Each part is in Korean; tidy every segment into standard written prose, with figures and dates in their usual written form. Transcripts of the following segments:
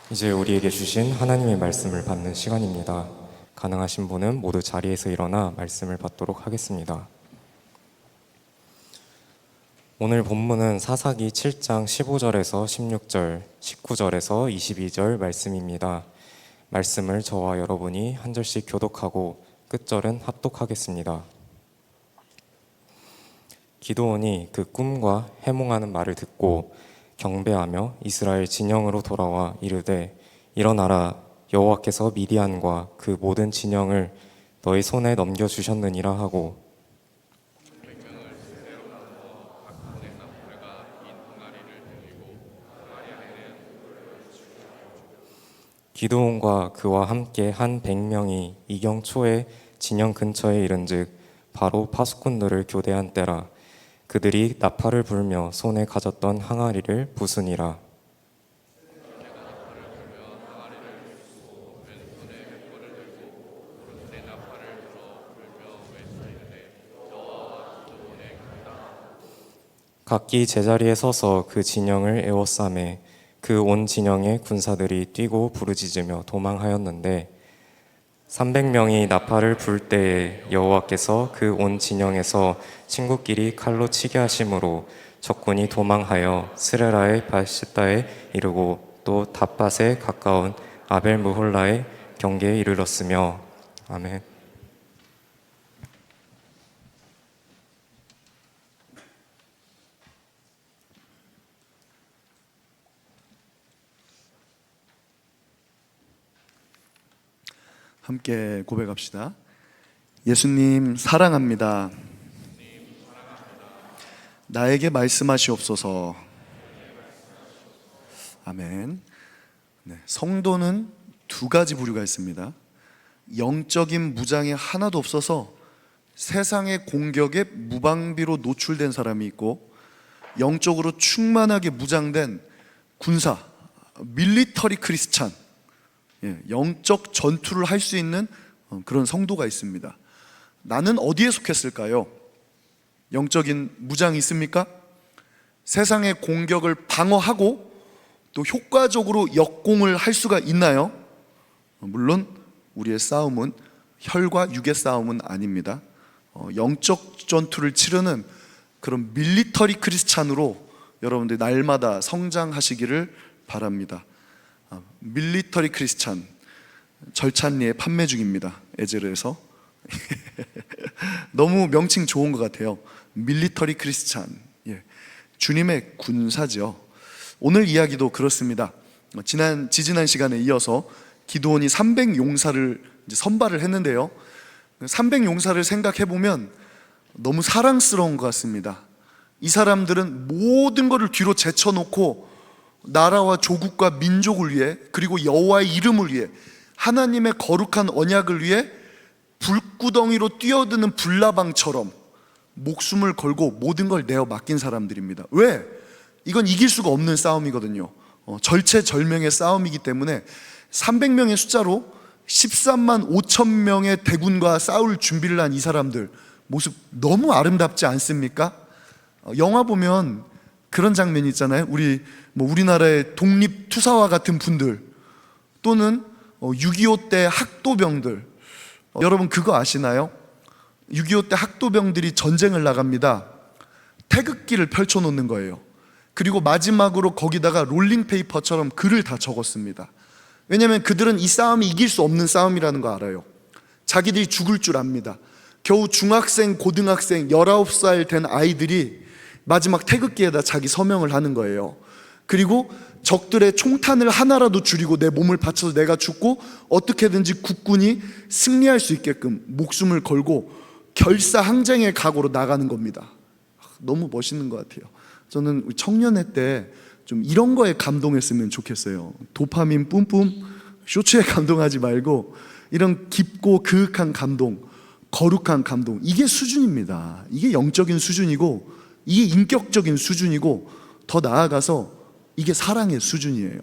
이제 우리에게 주신 하나님의 말씀을 받는 시간입니다. 가능하신 분은 모두 자리에서 일어나 말씀을 받도록 하겠습니다. 오늘 본문은 사사기 7장 15절에서 16절, 19절에서 22절 말씀입니다. 말씀을 저와 여러분이 한 절씩 교독하고 끝절은 합독하겠습니다. 기드온이 그 꿈과 해몽하는 말을 듣고 경배하며 이스라엘 진영으로 돌아와 이르되 일어나라, 여호와께서 미디안과 그 모든 진영을 너희 손에 넘겨주셨느니라 하고, 기드온과 그와 함께 한 100명이 이경 초에 진영 근처에 이른즉 바로 파수꾼들을 교대한 때라. 그들이 나팔을 불며 손에 가졌던 항아리를 부수니라. 각기 제자리에 서서 그 진영을 에워싸매 그 온 진영의 군사들이 뛰고 부르짖으며 도망하였는데 300명이 나팔을 불 때에 여호와께서 그 온 진영에서 친구끼리 칼로 치게 하심으로 적군이 도망하여 스레라의 바시다에 이르고 또 닷밭에 가까운 아벨무홀라의 경계에 이르렀으며. 아멘. 함께 고백합시다. 예수님 사랑합니다. 나에게 말씀하시옵소서. 아멘. 네, 성도는 두 가지 부류가 있습니다. 영적인 무장이 하나도 없어서 세상의 공격에 무방비로 노출된 사람이 있고, 영적으로 충만하게 무장된 군사, 밀리터리 크리스찬, 영적 전투를 할 수 있는 그런 성도가 있습니다. 나는 어디에 속했을까요? 영적인 무장이 있습니까? 세상의 공격을 방어하고 또 효과적으로 역공을 할 수가 있나요? 물론 우리의 싸움은 혈과 육의 싸움은 아닙니다. 영적 전투를 치르는 그런 밀리터리 크리스찬으로 여러분들 날마다 성장하시기를 바랍니다. 밀리터리 크리스찬 절찬리에 판매 중입니다. 에제르에서. 너무 명칭 좋은 것 같아요. 밀리터리 크리스찬. 주님의 군사죠. 오늘 이야기도 그렇습니다. 지지난 시간에 이어서 기드온이 300용사를 선발을 했는데요, 300용사를 생각해보면 너무 사랑스러운 것 같습니다. 이 사람들은 모든 것을 뒤로 제쳐놓고 나라와 조국과 민족을 위해, 그리고 여호와의 이름을 위해, 하나님의 거룩한 언약을 위해 불구덩이로 뛰어드는 불나방처럼 목숨을 걸고 모든 걸 내어 맡긴 사람들입니다. 왜? 이건 이길 수가 없는 싸움이거든요. 절체절명의 싸움이기 때문에 300명의 숫자로 13만 5천 명의 대군과 싸울 준비를 한 이 사람들 모습 너무 아름답지 않습니까? 영화 보면 그런 장면이 있잖아요. 우리나라의 독립투사와 같은 분들, 또는 6.25 때 학도병들, 여러분 그거 아시나요? 6.25 때 학도병들이 전쟁을 나갑니다. 태극기를 펼쳐놓는 거예요. 그리고 마지막으로 거기다가 롤링페이퍼처럼 글을 다 적었습니다. 왜냐하면 그들은 이 싸움이 이길 수 없는 싸움이라는 거 알아요. 자기들이 죽을 줄 압니다. 겨우 중학생, 고등학생 19살 된 아이들이 마지막 태극기에다 자기 서명을 하는 거예요. 그리고 적들의 총탄을 하나라도 줄이고 내 몸을 바쳐서 내가 죽고 어떻게든지 국군이 승리할 수 있게끔 목숨을 걸고 결사항쟁의 각오로 나가는 겁니다. 너무 멋있는 것 같아요. 저는 청년회 때 좀 이런 거에 감동했으면 좋겠어요. 도파민 뿜뿜 쇼츠에 감동하지 말고 이런 깊고 그윽한 감동, 거룩한 감동, 이게 수준입니다. 이게 영적인 수준이고, 이게 인격적인 수준이고, 더 나아가서 이게 사랑의 수준이에요.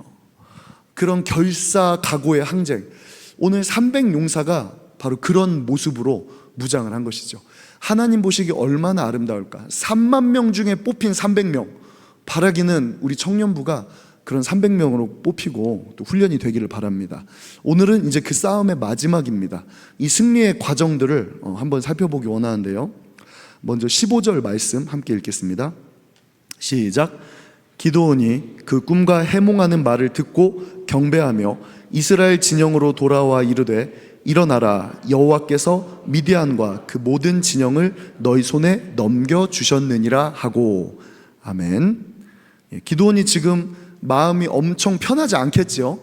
그런 결사각오의 항쟁, 오늘 300용사가 바로 그런 모습으로 무장을 한 것이죠. 하나님 보시기 얼마나 아름다울까. 3만 명 중에 뽑힌 300명, 바라기는 우리 청년부가 그런 300명으로 뽑히고 또 훈련이 되기를 바랍니다. 오늘은 이제 그 싸움의 마지막입니다. 이 승리의 과정들을 한번 살펴보기 원하는데요. 먼저 15절 말씀 함께 읽겠습니다. 시작. 기드온이 그 꿈과 해몽하는 말을 듣고 경배하며 이스라엘 진영으로 돌아와 이르되 일어나라, 여호와께서 미디안과 그 모든 진영을 너희 손에 넘겨주셨느니라 하고. 아멘. 기드온이 지금 마음이 엄청 편하지 않겠지요.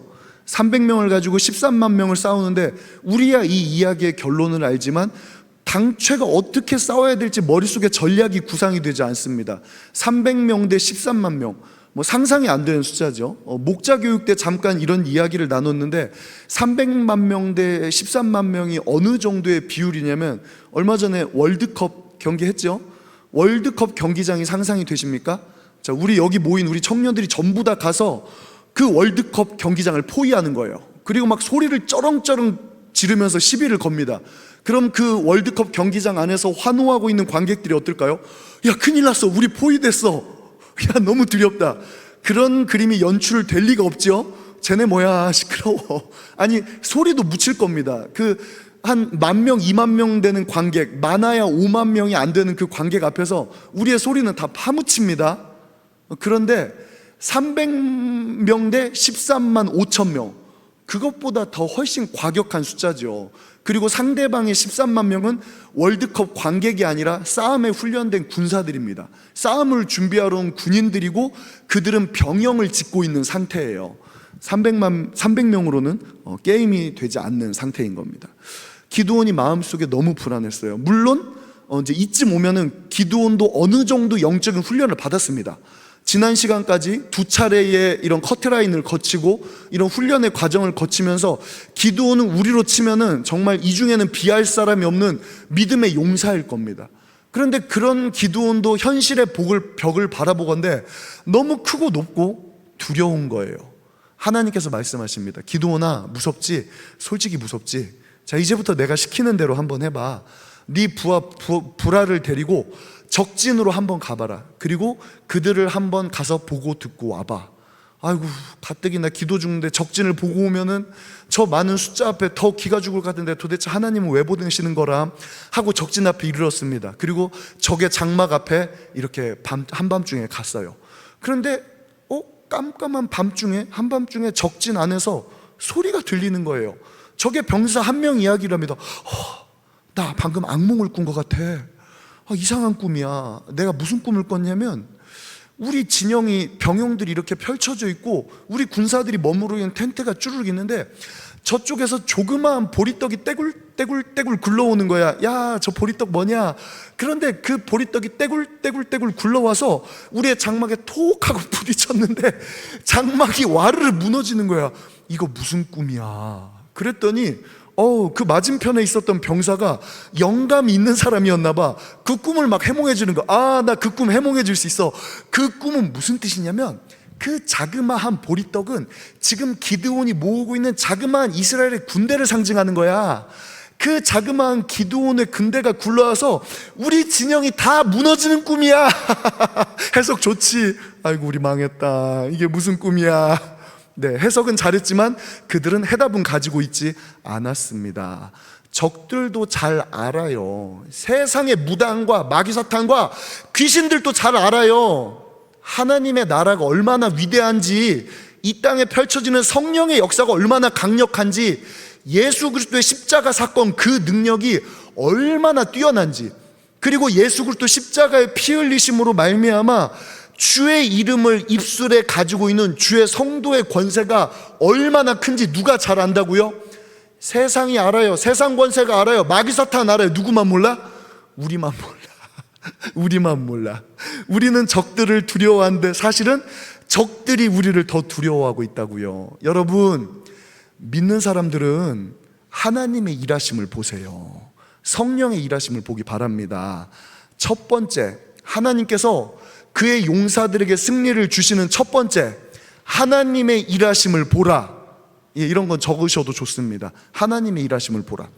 300명을 가지고 13만 명을 싸우는데 우리야 이 이야기의 결론을 알지만 당최가 어떻게 싸워야 될지 머릿속에 전략이 구상이 되지 않습니다. 300명 대 13만 명, 뭐 상상이 안 되는 숫자죠. 목자 교육 때 잠깐 이런 이야기를 나눴는데 300만 명 대 13만 명이 어느 정도의 비율이냐면 얼마 전에 월드컵 경기 했죠. 월드컵 경기장이 상상이 되십니까? 자, 우리 여기 모인 우리 청년들이 전부 다 가서 그 월드컵 경기장을 포위하는 거예요. 그리고 막 소리를 쩌렁쩌렁 지르면서 시비를 겁니다. 그럼 그 월드컵 경기장 안에서 환호하고 있는 관객들이 어떨까요? 야, 큰일 났어, 우리 포위됐어, 야, 너무 두렵다. 그런 그림이 연출될 리가 없죠. 쟤네 뭐야, 시끄러워. 아니, 소리도 묻힐 겁니다. 그 한 10,000명, 20,000명 되는 관객, 많아야 5만 명이 안 되는 그 관객 앞에서 우리의 소리는 다 파묻힙니다. 그런데 300명 대 13만 5천 명, 그것보다 더 훨씬 과격한 숫자죠. 그리고 상대방의 13만 명은 월드컵 관객이 아니라 싸움에 훈련된 군사들입니다. 싸움을 준비하러 온 군인들이고 그들은 병영을 짓고 있는 상태예요. 300명으로는 게임이 되지 않는 상태인 겁니다. 기드온이 마음속에 너무 불안했어요. 물론 이제 이쯤 오면은 기드온도 어느 정도 영적인 훈련을 받았습니다. 지난 시간까지 2차례의 이런 커트라인을 거치고 이런 훈련의 과정을 거치면서 기드온은 우리로 치면은 정말 이 중에는 비할 사람이 없는 믿음의 용사일 겁니다. 그런데 그런 기드온도 현실의 벽을 바라보건대 너무 크고 높고 두려운 거예요. 하나님께서 말씀하십니다. 기드온아, 무섭지? 솔직히 무섭지? 자, 이제부터 내가 시키는 대로 한번 해봐. 네 부하를 데리고 적진으로 한번 가봐라. 그리고 그들을 한번 가서 보고 듣고 와봐. 아이고, 가뜩이 나 기도 중인데 적진을 보고 오면은 저 많은 숫자 앞에 더 기가 죽을 것 같은데 도대체 하나님은 왜 보내시는 거라 하고 적진 앞에 이르렀습니다. 그리고 적의 장막 앞에 이렇게 한밤중에 갔어요. 그런데 깜깜한 밤중에, 한밤중에 적진 안에서 소리가 들리는 거예요. 적의 병사 한 명 이야기를 합니다. 나 방금 악몽을 꾼 것 같아. 이상한 꿈이야. 내가 무슨 꿈을 꿨냐면 우리 진영이 병영들이 이렇게 펼쳐져 있고 우리 군사들이 머무르고 있는 텐트가 쭈르륵 있는데 저쪽에서 조그마한 보리떡이 떼굴떼굴 굴러오는 거야. 야, 저 보리떡 뭐냐? 그런데 그 보리떡이 떼굴떼굴 굴러와서 우리의 장막에 톡 하고 부딪혔는데 장막이 와르르 무너지는 거야. 이거 무슨 꿈이야? 그랬더니 그 맞은편에 있었던 병사가 영감이 있는 사람이었나 봐. 그 꿈을 막 해몽해 주는 거. 나 그 꿈 해몽해 줄 수 있어. 그 꿈은 무슨 뜻이냐면 그 자그마한 보리떡은 지금 기드온이 모으고 있는 자그마한 이스라엘의 군대를 상징하는 거야. 그 자그마한 기드온의 군대가 굴러와서 우리 진영이 다 무너지는 꿈이야. 해석 좋지? 아이고, 우리 망했다. 이게 무슨 꿈이야? 네, 해석은 잘했지만 그들은 해답은 가지고 있지 않았습니다. 적들도 잘 알아요. 세상의 무당과 마귀사탄과 귀신들도 잘 알아요. 하나님의 나라가 얼마나 위대한지, 이 땅에 펼쳐지는 성령의 역사가 얼마나 강력한지, 예수 그리스도의 십자가 사건 그 능력이 얼마나 뛰어난지, 그리고 예수 그리스도 십자가의 피 흘리심으로 말미암아 주의 이름을 입술에 가지고 있는 주의 성도의 권세가 얼마나 큰지 누가 잘 안다고요? 세상이 알아요. 세상 권세가 알아요. 마귀사탄 알아요. 누구만 몰라? 우리만 몰라. 우리만 몰라. 우리는 적들을 두려워하는데 사실은 적들이 우리를 더 두려워하고 있다고요. 여러분, 믿는 사람들은 하나님의 일하심을 보세요. 성령의 일하심을 보기 바랍니다. 첫 번째, 하나님께서 그의 용사들에게 승리를 주시는 첫 번째, 하나님의 일하심을 보라. 이런 건 적으셔도 좋습니다. 하나님의 일하심을 보라.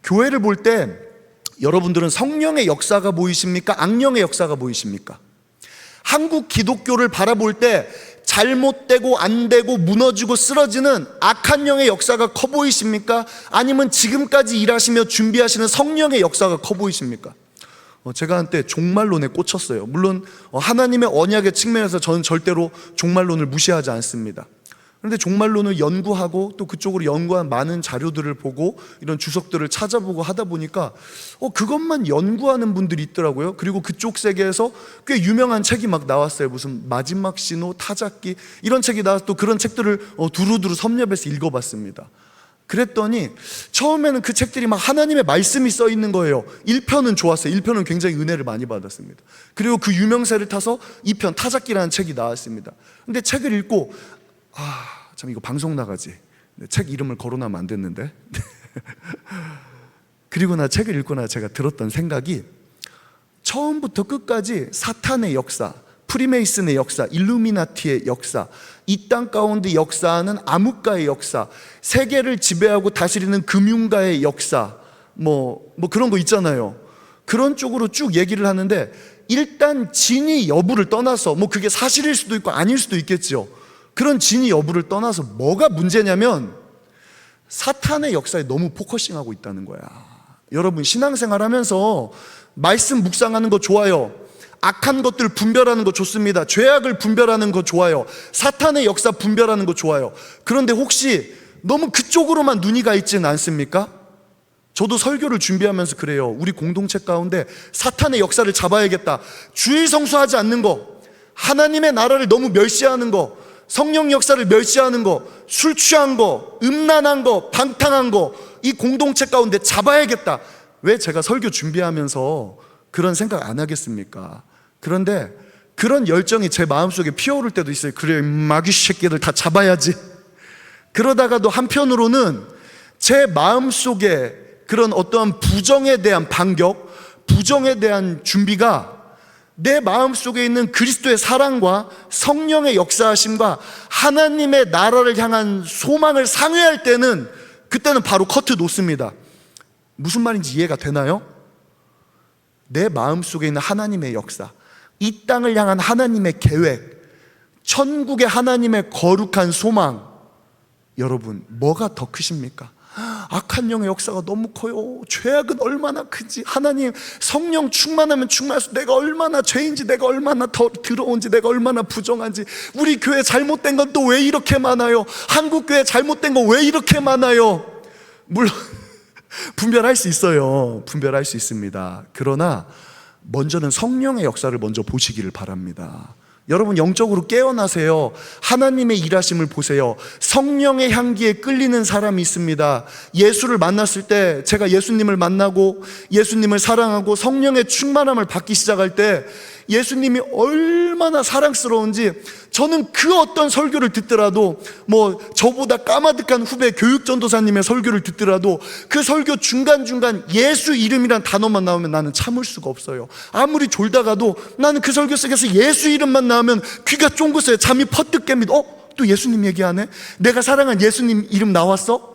교회를 볼 때 여러분들은 성령의 역사가 보이십니까? 악령의 역사가 보이십니까? 한국 기독교를 바라볼 때 잘못되고 안 되고 무너지고 쓰러지는 악한 영의 역사가 커 보이십니까? 아니면 지금까지 일하시며 준비하시는 성령의 역사가 커 보이십니까? 제가 한때 종말론에 꽂혔어요. 물론 하나님의 언약의 측면에서 저는 절대로 종말론을 무시하지 않습니다. 그런데 종말론을 연구하고 또 그쪽으로 연구한 많은 자료들을 보고 이런 주석들을 찾아보고 하다 보니까 그것만 연구하는 분들이 있더라고요. 그리고 그쪽 세계에서 꽤 유명한 책이 막 나왔어요. 무슨 마지막 신호, 타작기 이런 책이 나와서 또 그런 책들을 두루두루 섭렵해서 읽어봤습니다. 그랬더니 처음에는 그 책들이 막 하나님의 말씀이 써 있는 거예요. 1편은 좋았어요. 1편은 굉장히 은혜를 많이 받았습니다. 그리고 그 유명세를 타서 2편 타작기라는 책이 나왔습니다. 근데 책을 읽고 참 이거 방송 나가지. 책 이름을 거론하면 안 됐는데. 그리고 나 책을 읽고 나 제가 들었던 생각이 처음부터 끝까지 사탄의 역사, 프리메이슨의 역사, 일루미나티의 역사, 이 땅 가운데 역사하는 암흑가의 역사, 세계를 지배하고 다스리는 금융가의 역사, 뭐 그런 거 있잖아요. 그런 쪽으로 쭉 얘기를 하는데 일단 진위 여부를 떠나서 그게 사실일 수도 있고 아닐 수도 있겠죠. 그런 진위 여부를 떠나서 뭐가 문제냐면 사탄의 역사에 너무 포커싱하고 있다는 거야. 여러분 신앙생활 하면서 말씀 묵상하는 거 좋아요. 악한 것들 분별하는 거 좋습니다. 죄악을 분별하는 거 좋아요. 사탄의 역사 분별하는 거 좋아요. 그런데 혹시 너무 그쪽으로만 눈이 가 있지는 않습니까? 저도 설교를 준비하면서 그래요. 우리 공동체 가운데 사탄의 역사를 잡아야겠다. 주일 성수하지 않는 거, 하나님의 나라를 너무 멸시하는 거, 성령 역사를 멸시하는 거, 술 취한 거, 음란한 거, 방탕한 거, 이 공동체 가운데 잡아야겠다. 왜 제가 설교 준비하면서 그런 생각 안 하겠습니까? 그런데 그런 열정이 제 마음속에 피어오를 때도 있어요. 그래, 마귀 새끼들 다 잡아야지. 그러다가도 한편으로는 제 마음속에 그런 어떠한 부정에 대한 반격, 부정에 대한 준비가 내 마음속에 있는 그리스도의 사랑과 성령의 역사하심과 하나님의 나라를 향한 소망을 상회할 때는 그때는 바로 커트 놓습니다. 무슨 말인지 이해가 되나요? 내 마음속에 있는 하나님의 역사, 이 땅을 향한 하나님의 계획, 천국의 하나님의 거룩한 소망, 여러분 뭐가 더 크십니까? 악한 영의 역사가 너무 커요. 죄악은 얼마나 큰지, 하나님 성령 충만하면 충만할수록 내가 얼마나 죄인지, 내가 얼마나 더 더러운지, 내가 얼마나 부정한지, 우리 교회 잘못된 건 또 왜 이렇게 많아요? 한국 교회 잘못된 거 왜 이렇게 많아요? 물론 분별할 수 있어요. 분별할 수 있습니다. 그러나 먼저는 성령의 역사를 먼저 보시기를 바랍니다. 여러분 영적으로 깨어나세요. 하나님의 일하심을 보세요. 성령의 향기에 끌리는 사람이 있습니다. 예수를 만났을 때, 제가 예수님을 만나고 예수님을 사랑하고 성령의 충만함을 받기 시작할 때 예수님이 얼마나 사랑스러운지, 저는 그 어떤 설교를 듣더라도, 저보다 까마득한 후배 교육전도사님의 설교를 듣더라도 그 설교 중간중간 예수 이름이란 단어만 나오면 나는 참을 수가 없어요. 아무리 졸다가도 나는 그 설교 속에서 예수 이름만 나오면 귀가 쫑긋해요. 잠이 퍼뜩 깹니다. 또 예수님 얘기하네? 내가 사랑한 예수님 이름 나왔어?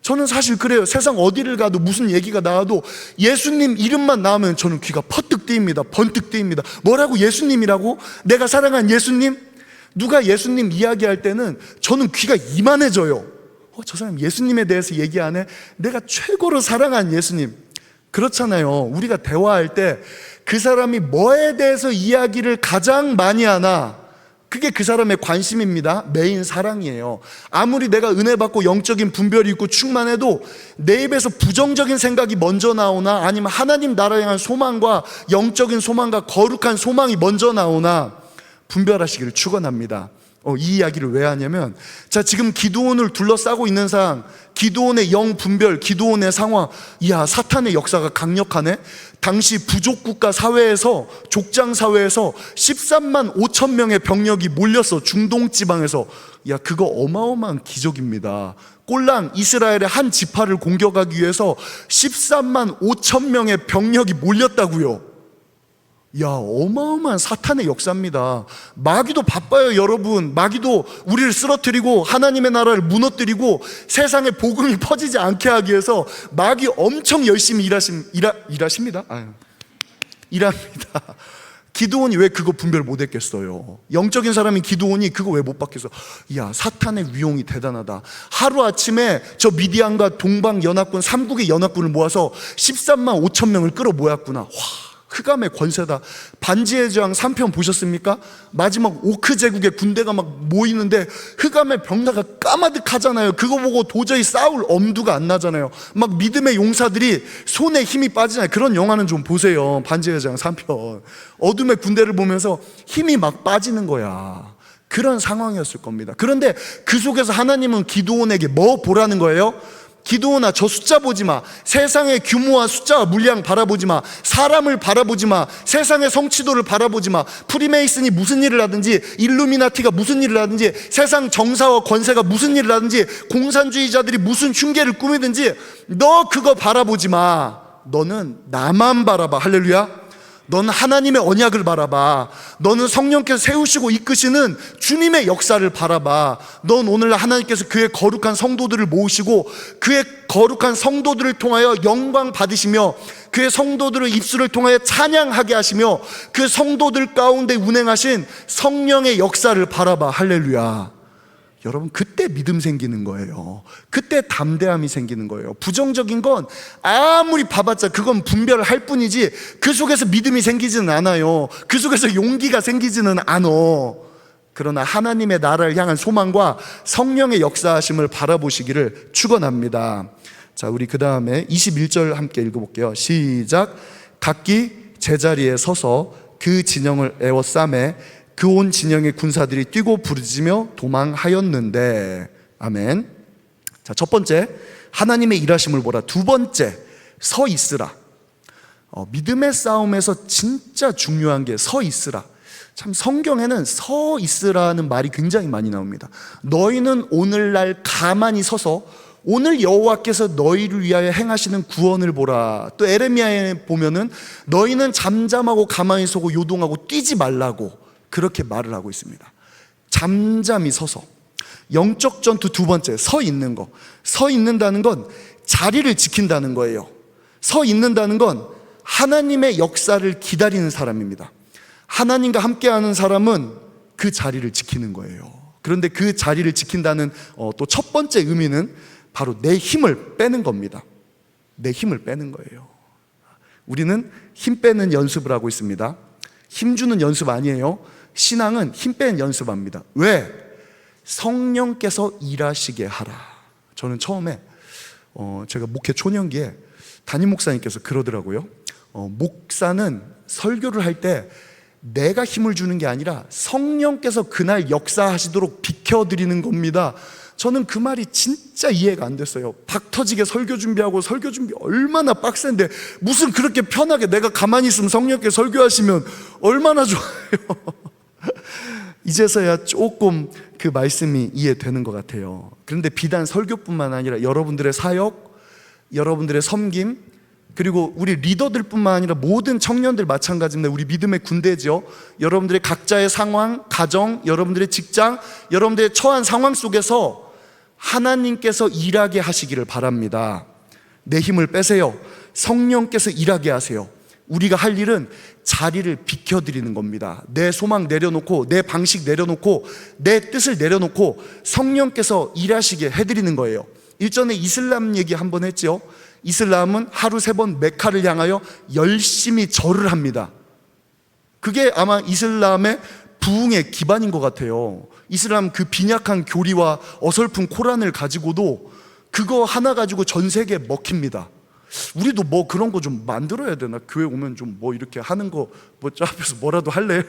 저는 사실 그래요. 세상 어디를 가도 무슨 얘기가 나와도 예수님 이름만 나오면 저는 귀가 퍼뜩 뜨입니다. 번뜩 뜨입니다. 뭐라고? 예수님이라고? 내가 사랑한 예수님? 누가 예수님 이야기할 때는 저는 귀가 이만해져요. 저 사람 예수님에 대해서 얘기하네? 내가 최고로 사랑한 예수님. 그렇잖아요. 우리가 대화할 때 그 사람이 뭐에 대해서 이야기를 가장 많이 하나, 그게 그 사람의 관심입니다. 메인 사랑이에요. 아무리 내가 은혜 받고 영적인 분별이 있고 충만해도 내 입에서 부정적인 생각이 먼저 나오나, 아니면 하나님 나라에 향한 소망과 영적인 소망과 거룩한 소망이 먼저 나오나 분별하시기를 축원합니다. 이 이야기를 왜 하냐면, 자, 지금 기드온을 둘러싸고 있는 상황, 기드온의 영 분별, 기드온의 상황, 이야, 사탄의 역사가 강력하네. 당시 부족국가 사회에서, 족장 사회에서 13만 5천 명의 병력이 몰렸어. 중동 지방에서. 야, 그거 어마어마한 기적입니다. 꼴랑 이스라엘의 한 지파를 공격하기 위해서 13만 5천 명의 병력이 몰렸다고요. 야, 어마어마한 사탄의 역사입니다. 마귀도 바빠요, 여러분. 마귀도 우리를 쓰러뜨리고 하나님의 나라를 무너뜨리고 세상에 복음이 퍼지지 않게 하기 위해서 일합니다. 기드온이 왜 그거 분별 못했겠어요? 영적인 사람인 기드온이 그거 왜 못 받겠어? 야, 사탄의 위용이 대단하다. 하루아침에 저 미디안과 동방연합군 3국의 연합군을 모아서 13만 5천 명을 끌어 모았구나. 와, 흑암의 권세다. 반지의 제왕 3편 보셨습니까? 마지막 오크 제국의 군대가 막 모이는데 흑암의 병나가 까마득하잖아요. 그거 보고 도저히 싸울 엄두가 안 나잖아요. 막 믿음의 용사들이 손에 힘이 빠지잖아요. 그런 영화는 좀 보세요. 반지의 제왕 3편. 어둠의 군대를 보면서 힘이 막 빠지는 거야. 그런 상황이었을 겁니다. 그런데 그 속에서 하나님은 기드온에게 뭐 보라는 거예요? 기드온아, 저 숫자 보지 마. 세상의 규모와 숫자와 물량 바라보지 마. 사람을 바라보지 마. 세상의 성취도를 바라보지 마. 프리메이슨이 무슨 일을 하든지, 일루미나티가 무슨 일을 하든지, 세상 정사와 권세가 무슨 일을 하든지, 공산주의자들이 무슨 흉계를 꾸미든지 너 그거 바라보지 마. 너는 나만 바라봐. 할렐루야. 너는 하나님의 언약을 바라봐. 너는 성령께서 세우시고 이끄시는 주님의 역사를 바라봐. 넌 오늘 하나님께서 그의 거룩한 성도들을 모으시고 그의 거룩한 성도들을 통하여 영광 받으시며 그의 성도들의 입술을 통하여 찬양하게 하시며 그 성도들 가운데 운행하신 성령의 역사를 바라봐. 할렐루야. 여러분, 그때 믿음 생기는 거예요. 그때 담대함이 생기는 거예요. 부정적인 건 아무리 봐봤자 그건 분별할 뿐이지 그 속에서 믿음이 생기지는 않아요. 그 속에서 용기가 생기지는 않아. 그러나 하나님의 나라를 향한 소망과 성령의 역사하심을 바라보시기를 축원합니다. 자, 우리 그 다음에 21절 함께 읽어볼게요. 시작. 각기 제자리에 서서 그 진영을 에워싸매 그 온 진영의 군사들이 뛰고 부르짖으며 도망하였는데. 아멘. 자, 첫 번째, 하나님의 일하심을 보라. 두 번째, 서 있으라. 믿음의 싸움에서 진짜 중요한 게 서 있으라. 참, 성경에는 서 있으라는 말이 굉장히 많이 나옵니다. 너희는 오늘날 가만히 서서 오늘 여호와께서 너희를 위하여 행하시는 구원을 보라. 또 에레미야에 보면은 너희는 잠잠하고 가만히 서고 요동하고 뛰지 말라고 그렇게 말을 하고 있습니다. 잠잠히 서서. 영적 전투 두 번째, 서 있는 거. 서 있는다는 건 자리를 지킨다는 거예요. 서 있는다는 건 하나님의 역사를 기다리는 사람입니다. 하나님과 함께하는 사람은 그 자리를 지키는 거예요. 그런데 그 자리를 지킨다는 또 첫 번째 의미는 바로 내 힘을 빼는 겁니다. 내 힘을 빼는 거예요. 우리는 힘 빼는 연습을 하고 있습니다. 힘 주는 연습 아니에요. 신앙은 힘 빼는 연습합니다. 왜? 성령께서 일하시게 하라. 저는 처음에 제가 목회 초년기에 담임 목사님께서 그러더라고요. 목사는 설교를 할 때 내가 힘을 주는 게 아니라 성령께서 그날 역사하시도록 비켜드리는 겁니다. 저는 그 말이 진짜 이해가 안 됐어요. 박 터지게 설교 준비하고 설교 준비 얼마나 빡센데 무슨 그렇게 편하게 내가 가만히 있으면 성령께 설교하시면 얼마나 좋아요. 이제서야 조금 그 말씀이 이해되는 것 같아요. 그런데 비단 설교뿐만 아니라 여러분들의 사역, 여러분들의 섬김, 그리고 우리 리더들뿐만 아니라 모든 청년들 마찬가지입니다. 우리 믿음의 군대죠. 여러분들의 각자의 상황, 가정, 여러분들의 직장, 여러분들의 처한 상황 속에서 하나님께서 일하게 하시기를 바랍니다. 내 힘을 빼세요. 성령께서 일하게 하세요. 우리가 할 일은 자리를 비켜드리는 겁니다. 내 소망 내려놓고 내 방식 내려놓고 내 뜻을 내려놓고 성령께서 일하시게 해드리는 거예요. 일전에 이슬람 얘기 한번 했죠. 이슬람은 하루 3번 메카를 향하여 열심히 절을 합니다. 그게 아마 이슬람의 부흥의 기반인 것 같아요. 이슬람 그 빈약한 교리와 어설픈 코란을 가지고도 그거 하나 가지고 전 세계에 먹힙니다. 우리도 뭐 그런 거 좀 만들어야 되나? 교회 오면 좀 뭐 이렇게 하는 거 뭐 저 앞에서 뭐라도 할래요?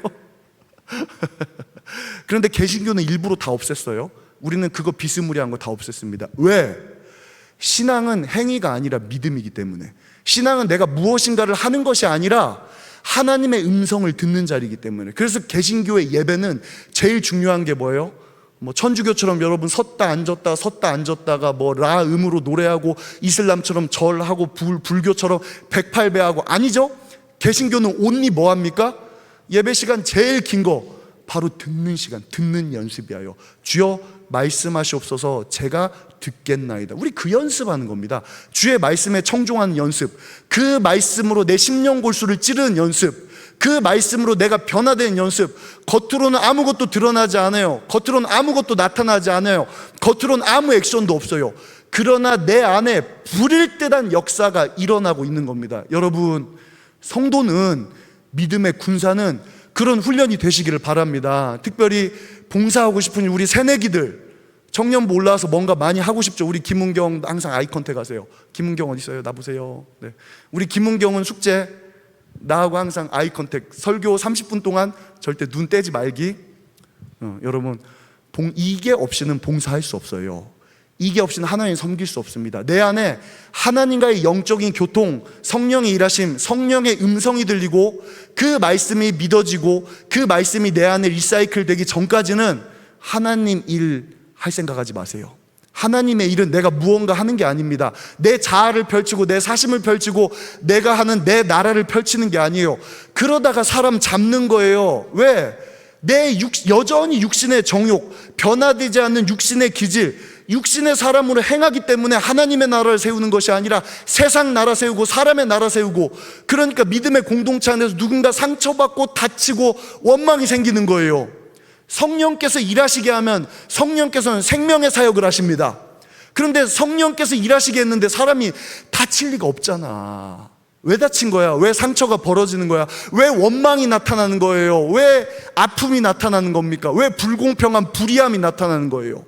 그런데 개신교는 일부러 다 없앴어요. 우리는 그거 비스무리한 거 다 없앴습니다. 왜? 신앙은 행위가 아니라 믿음이기 때문에. 신앙은 내가 무엇인가를 하는 것이 아니라 하나님의 음성을 듣는 자리이기 때문에. 그래서 개신교의 예배는 제일 중요한 게 뭐예요? 뭐 천주교처럼 여러분 섰다 앉았다가 뭐 라음으로 노래하고 이슬람처럼 절하고 불교처럼 108배하고 아니죠? 개신교는 온리 뭐 합니까? 예배 시간 제일 긴 거 바로 듣는 시간, 듣는 연습이에요. 주여 말씀하시옵소서 제가 듣겠나이다. 우리 그 연습하는 겁니다. 주의 말씀에 청종하는 연습, 그 말씀으로 내 심령 골수를 찌르는 연습, 그 말씀으로 내가 변화된 연습. 겉으로는 아무것도 드러나지 않아요. 겉으로는 아무것도 나타나지 않아요. 겉으로는 아무 액션도 없어요. 그러나 내 안에 불일 듯한 역사가 일어나고 있는 겁니다. 여러분, 성도는, 믿음의 군사는 그런 훈련이 되시기를 바랍니다. 특별히 봉사하고 싶은 우리 새내기들, 청년부 올라와서 뭔가 많이 하고 싶죠. 우리 김은경 항상 아이 컨택 하세요. 김은경 어디 있어요? 나보세요. 네. 우리 김은경은 숙제, 나하고 항상 아이 컨택. 설교 30분 동안 절대 눈 떼지 말기. 여러분, 이게 없이는 봉사할 수 없어요. 이게 없이는 하나님 섬길 수 없습니다. 내 안에 하나님과의 영적인 교통, 성령의 일하심, 성령의 음성이 들리고 그 말씀이 믿어지고 그 말씀이 내 안에 리사이클 되기 전까지는 하나님 일 할 생각하지 마세요. 하나님의 일은 내가 무언가 하는 게 아닙니다. 내 자아를 펼치고 내 사심을 펼치고 내가 하는 내 나라를 펼치는 게 아니에요. 그러다가 사람 잡는 거예요. 왜? 여전히 육신의 정욕, 변화되지 않는 육신의 기질, 육신의 사람으로 행하기 때문에 하나님의 나라를 세우는 것이 아니라 세상 나라 세우고 사람의 나라 세우고, 그러니까 믿음의 공동체 안에서 누군가 상처받고 다치고 원망이 생기는 거예요. 성령께서 일하시게 하면 성령께서는 생명의 사역을 하십니다. 그런데 성령께서 일하시게 했는데 사람이 다칠 리가 없잖아. 왜 다친 거야? 왜 상처가 벌어지는 거야? 왜 원망이 나타나는 거예요? 왜 아픔이 나타나는 겁니까? 왜 불공평한 불의함이 나타나는 거예요?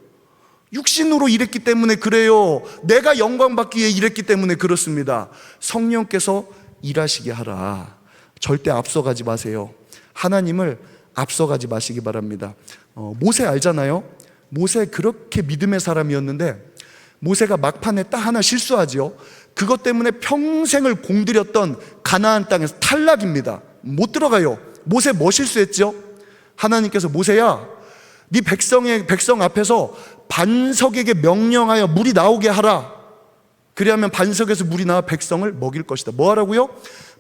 육신으로 일했기 때문에 그래요. 내가 영광받기 위해 일했기 때문에 그렇습니다. 성령께서 일하시게 하라. 절대 앞서가지 마세요. 하나님을 앞서가지 마시기 바랍니다. 모세 알잖아요. 모세 그렇게 믿음의 사람이었는데 모세가 막판에 딱 하나 실수하지요. 그것 때문에 평생을 공들였던 가나안 땅에서 탈락입니다. 못 들어가요. 모세 뭐 실수했죠? 하나님께서 모세야, 네 백성 앞에서 반석에게 명령하여 물이 나오게 하라. 그리하면 반석에서 물이 나와 백성을 먹일 것이다. 뭐 하라고요?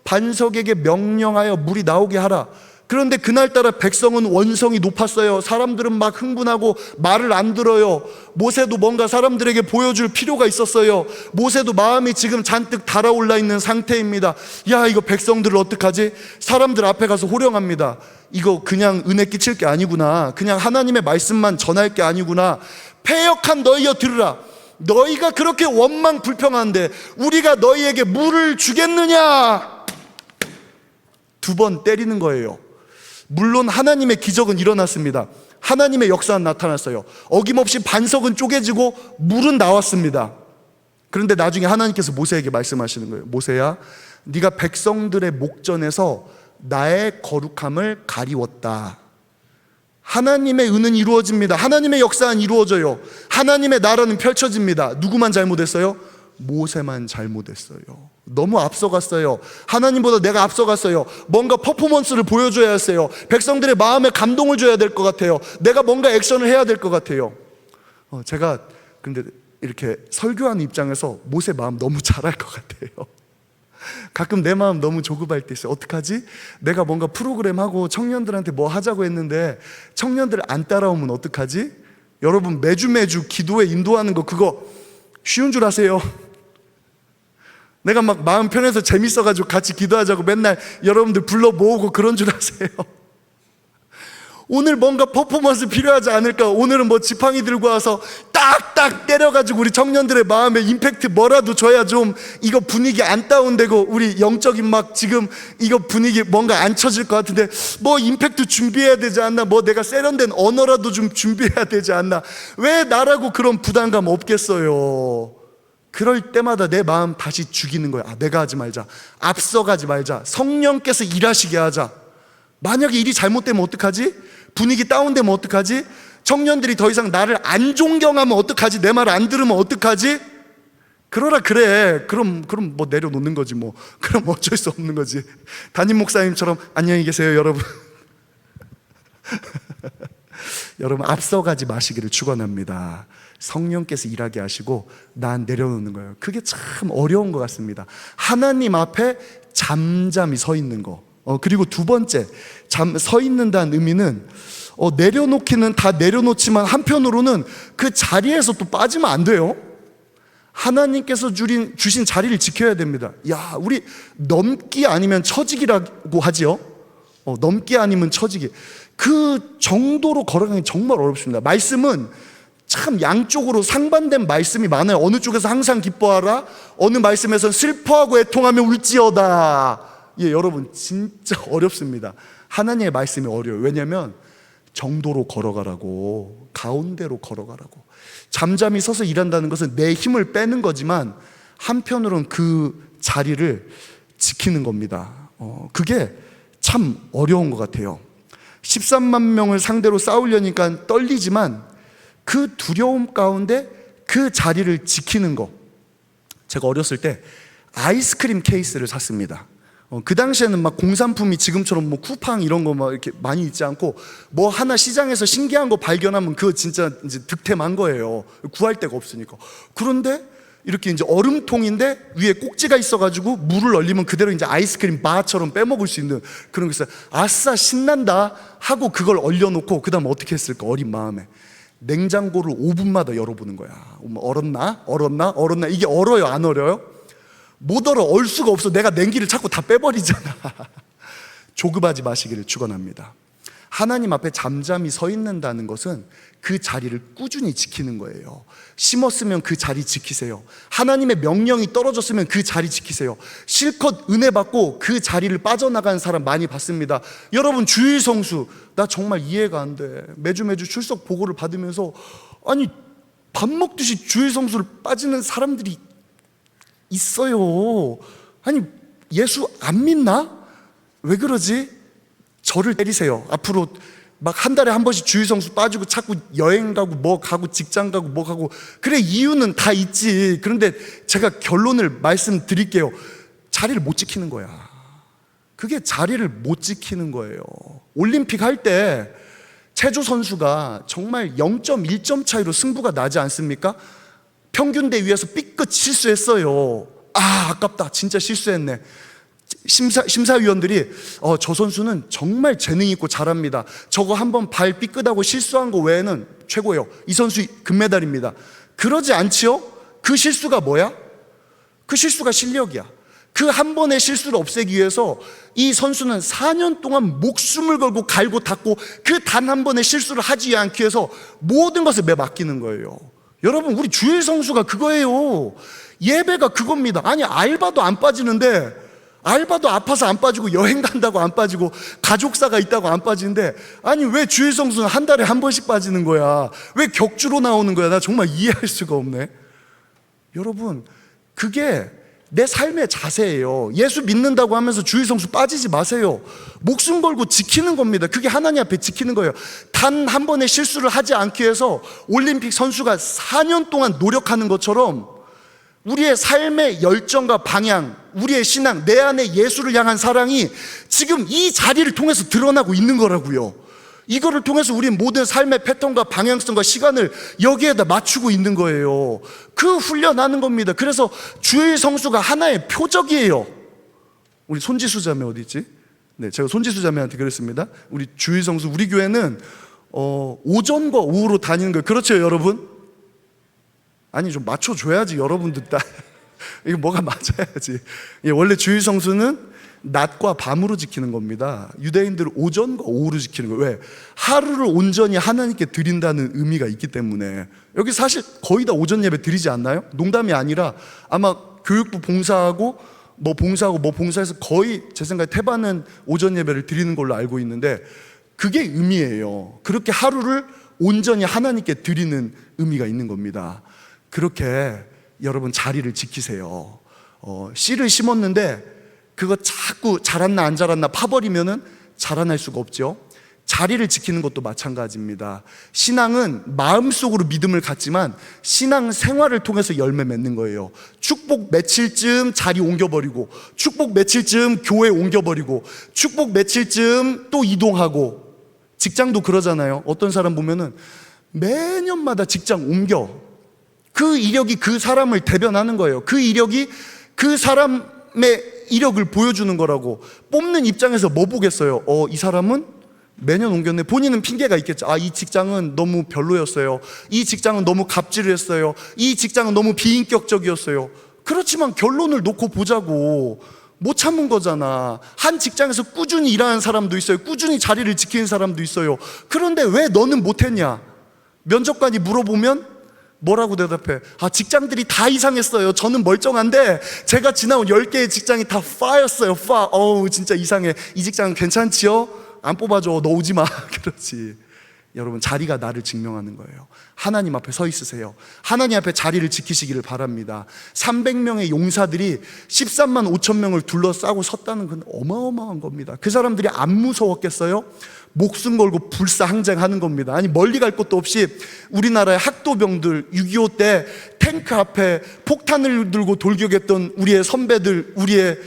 반석에게 명령하여 물이 나오게 하라. 그런데 그날따라 백성은 원성이 높았어요. 사람들은 막 흥분하고 말을 안 들어요. 모세도 뭔가 사람들에게 보여줄 필요가 있었어요. 모세도 마음이 지금 잔뜩 달아올라 있는 상태입니다. 야, 이거 백성들을 어떡하지? 사람들 앞에 가서 호령합니다. 이거 그냥 은혜 끼칠 게 아니구나. 그냥 하나님의 말씀만 전할 게 아니구나. 패역한 너희여 들으라. 너희가 그렇게 원망 불평한데 우리가 너희에게 물을 주겠느냐? 2번 때리는 거예요. 물론 하나님의 기적은 일어났습니다. 하나님의 역사는 나타났어요. 어김없이 반석은 쪼개지고 물은 나왔습니다. 그런데 나중에 하나님께서 모세에게 말씀하시는 거예요. 모세야, 네가 백성들의 목전에서 나의 거룩함을 가리웠다. 하나님의 은은 이루어집니다. 하나님의 역사는 이루어져요. 하나님의 나라는 펼쳐집니다. 누구만 잘못했어요? 모세만 잘못했어요. 너무 앞서갔어요. 하나님보다 내가 앞서갔어요. 뭔가 퍼포먼스를 보여줘야 했어요. 백성들의 마음에 감동을 줘야 될 것 같아요. 내가 뭔가 액션을 해야 될 것 같아요. 제가 근데 이렇게 설교하는 입장에서 모세 마음 너무 잘할 것 같아요. 가끔 내 마음 너무 조급할 때 있어요. 어떡하지? 내가 뭔가 프로그램 하고 청년들한테 뭐 하자고 했는데 청년들 안 따라오면 어떡하지? 여러분, 매주 기도에 인도하는 거 그거 쉬운 줄 아세요? 내가 막 마음 편해서 재밌어가지고 같이 기도하자고 맨날 여러분들 불러 모으고 그런 줄 아세요? 오늘 뭔가 퍼포먼스 필요하지 않을까? 오늘은 뭐 지팡이 들고 와서 딱딱 때려가지고 우리 청년들의 마음에 임팩트 뭐라도 줘야 좀 이거 분위기 안 다운되고 우리 영적인 막 지금 이거 분위기 뭔가 안 쳐질 것 같은데 뭐 임팩트 준비해야 되지 않나? 뭐 내가 세련된 언어라도 좀 준비해야 되지 않나? 왜 나라고 그런 부담감 없겠어요? 그럴 때마다 내 마음 다시 죽이는 거야. 내가 하지 말자. 앞서가지 말자. 성령께서 일하시게 하자. 만약에 일이 잘못되면 어떡하지? 분위기 다운되면 어떡하지? 청년들이 더 이상 나를 안 존경하면 어떡하지? 내 말 안 들으면 어떡하지? 그러라 그래. 그럼 뭐 내려놓는 거지 뭐. 그럼 어쩔 수 없는 거지. 담임 목사님처럼 안녕히 계세요 여러분. 여러분, 앞서가지 마시기를 축원합니다. 성령께서 일하게 하시고 난 내려놓는 거예요. 그게 참 어려운 것 같습니다. 하나님 앞에 잠잠히 서 있는 거. 그리고 2번째, 서 있는다는 의미는 내려놓기는 다 내려놓지만 한편으로는 그 자리에서 또 빠지면 안 돼요. 하나님께서 주신 자리를 지켜야 됩니다. 야, 우리 넘기 아니면 처지기라고 하지요. 넘기 아니면 처지기. 그 정도로 걸어가는 게 정말 어렵습니다. 말씀은 참 양쪽으로 상반된 말씀이 많아요. 어느 쪽에서 항상 기뻐하라, 어느 말씀에서는 슬퍼하고 애통하며 울지어다. 예, 여러분 진짜 어렵습니다. 하나님의 말씀이 어려워요. 왜냐하면 정도로 걸어가라고, 가운데로 걸어가라고. 잠잠히 서서 일한다는 것은 내 힘을 빼는 거지만 한편으로는 그 자리를 지키는 겁니다. 그게 참 어려운 것 같아요. 13만 명을 상대로 싸우려니까 떨리지만 그 두려움 가운데 그 자리를 지키는 거. 제가 어렸을 때 아이스크림 케이스를 샀습니다. 그 당시에는 막 공산품이 지금처럼 뭐 쿠팡 이런 거 막 이렇게 많이 있지 않고, 뭐 하나 시장에서 신기한 거 발견하면 그거 진짜 이제 득템한 거예요. 구할 데가 없으니까. 그런데 이렇게 이제 얼음통인데 위에 꼭지가 있어가지고 물을 얼리면 그대로 이제 아이스크림 바처럼 빼먹을 수 있는 그런 게 있어요. 아싸 신난다 하고 그걸 얼려놓고 그 다음 어떻게 했을까, 어린 마음에 냉장고를 5분마다 열어보는 거야. 얼었나? 얼었나? 얼었나? 이게 얼어요? 안 얼어요? 못 얼어. 얼 수가 없어. 내가 냉기를 자꾸 다 빼버리잖아. 조급하지 마시기를 축원합니다. 하나님 앞에 잠잠히 서 있는다는 것은 그 자리를 꾸준히 지키는 거예요. 심었으면 그 자리 지키세요. 하나님의 명령이 떨어졌으면 그 자리 지키세요. 실컷 은혜 받고 그 자리를 빠져나가는 사람 많이 봤습니다. 여러분, 주일 성수 나 정말 이해가 안 돼. 매주 출석 보고를 받으면서 아니 밥 먹듯이 주일 성수를 빠지는 사람들이 있어요. 아니 예수 안 믿나? 왜 그러지? 저를 때리세요. 앞으로 막 한 달에 한 번씩 주일 성수 빠지고 자꾸 여행 가고 뭐 가고 직장 가고 뭐 가고, 그래 이유는 다 있지. 그런데 제가 결론을 말씀드릴게요. 자리를 못 지키는 거야. 그게 자리를 못 지키는 거예요. 올림픽 할 때 체조 선수가 정말 0.1점 차이로 승부가 나지 않습니까? 평균대 위에서 삐끗 실수했어요. 아, 아깝다. 진짜 실수했네. 심사위원들이 저 선수는 정말 재능 있고 잘합니다. 저거 한번 발 삐끗하고 실수한 거 외에는 최고예요. 이 선수 금메달입니다. 그러지 않지요? 그 실수가 뭐야? 그 실수가 실력이야. 그 한 번의 실수를 없애기 위해서 이 선수는 4년 동안 목숨을 걸고 갈고 닦고 그 단 한 번의 실수를 하지 않기 위해서 모든 것을 맡기는 거예요. 여러분, 우리 주일 성수가 그거예요. 예배가 그겁니다. 아니 알바도 안 빠지는데, 알바도 아파서 안 빠지고 여행 간다고 안 빠지고 가족사가 있다고 안 빠지는데, 아니 왜 주일 성수는 한 달에 한 번씩 빠지는 거야? 왜 격주로 나오는 거야? 나 정말 이해할 수가 없네. 여러분, 그게 내 삶의 자세예요. 예수 믿는다고 하면서 주일 성수 빠지지 마세요. 목숨 걸고 지키는 겁니다. 그게 하나님 앞에 지키는 거예요. 단 한 번의 실수를 하지 않기 위해서 올림픽 선수가 4년 동안 노력하는 것처럼 우리의 삶의 열정과 방향, 우리의 신앙, 내 안에 예수를 향한 사랑이 지금 이 자리를 통해서 드러나고 있는 거라고요. 이거를 통해서 우리 모든 삶의 패턴과 방향성과 시간을 여기에다 맞추고 있는 거예요. 그 훈련하는 겁니다. 그래서 주일 성수가 하나의 표적이에요. 우리 손지수 자매 어디 있지? 네, 제가 손지수 자매한테 그랬습니다. 우리 주일 성수, 우리 교회는 오전과 오후로 다니는 거예요. 그렇죠, 여러분? 아니 좀 맞춰줘야지, 여러분들 다. 이거 뭐가 맞아야지. 예, 원래 주일 성수는 낮과 밤으로 지키는 겁니다. 유대인들은 오전과 오후로 지키는 거예요. 왜? 하루를 온전히 하나님께 드린다는 의미가 있기 때문에. 여기 사실 거의 다 오전 예배 드리지 않나요? 농담이 아니라 아마 교육부 봉사하고 뭐 봉사해서 거의 제 생각에 태반은 오전 예배를 드리는 걸로 알고 있는데, 그게 의미예요. 그렇게 하루를 온전히 하나님께 드리는 의미가 있는 겁니다. 그렇게 여러분 자리를 지키세요. 씨를 심었는데 그거 자꾸 자랐나 안 자랐나 파버리면은 자라날 수가 없죠. 자리를 지키는 것도 마찬가지입니다. 신앙은 마음속으로 믿음을 갖지만 신앙 생활을 통해서 열매 맺는 거예요. 축복 며칠쯤 자리 옮겨버리고, 축복 며칠쯤 교회 옮겨버리고, 축복 며칠쯤 또 이동하고. 직장도 그러잖아요. 어떤 사람 보면은 매년마다 직장 옮겨. 그 이력이 그 사람을 대변하는 거예요. 그 이력이 그 사람의 이력을 보여주는 거라고. 뽑는 입장에서 뭐 보겠어요? 이 사람은 매년 옮겼네. 본인은 핑계가 있겠죠. 이 직장은 너무 별로였어요. 이 직장은 너무 갑질했어요. 이 직장은 너무 비인격적이었어요. 그렇지만 결론을 놓고 보자고. 못 참은 거잖아. 한 직장에서 꾸준히 일하는 사람도 있어요. 꾸준히 자리를 지키는 사람도 있어요. 그런데 왜 너는 못했냐? 면접관이 물어보면 뭐라고 대답해? 직장들이 다 이상했어요. 저는 멀쩡한데 제가 지나온 10개의 직장이 다 파였어요. 어우, 진짜 이상해. 이 직장은 괜찮지요? 안 뽑아줘. 너 오지 마. 그렇지. 여러분, 자리가 나를 증명하는 거예요. 하나님 앞에 서 있으세요. 하나님 앞에 자리를 지키시기를 바랍니다. 300명의 용사들이 13만 5천 명을 둘러싸고 섰다는 건 어마어마한 겁니다. 그 사람들이 안 무서웠겠어요? 목숨 걸고 불사항쟁하는 겁니다. 아니, 멀리 갈 것도 없이 우리나라의 학도병들, 6.25 때 탱크 앞에 폭탄을 들고 돌격했던 우리의 선배들, 우리의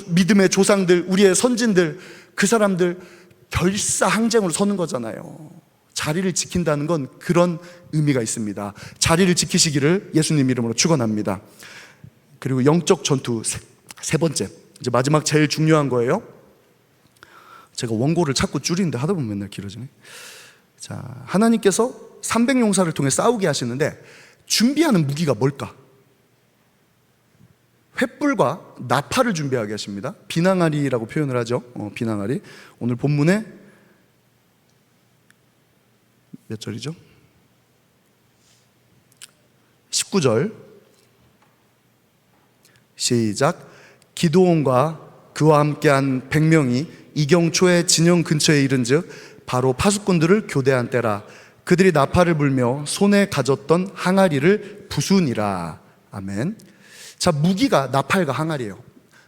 믿음의 조상들, 우리의 선진들, 그 사람들 결사항쟁으로 서는 거잖아요. 자리를 지킨다는 건 그런 의미가 있습니다. 자리를 지키시기를 예수님 이름으로 축원합니다. 그리고 영적 전투 세 번째, 이제 마지막 제일 중요한 거예요. 제가 원고를 자꾸 줄이는데 하다 보면 맨날 길어지네. 자, 하나님께서 300용사를 통해 싸우게 하시는데 준비하는 무기가 뭘까? 횃불과 나팔을 준비하게 하십니다. 비낭아리라고 표현을 하죠. 비낭아리. 오늘 본문에 몇 절이죠? 19절 시작. 기드온과 그와 함께한 100명이 이경초의 진영 근처에 이른즉 바로 파수꾼들을 교대한 때라. 그들이 나팔을 불며 손에 가졌던 항아리를 부수니라. 아멘. 자, 무기가 나팔과 항아리예요.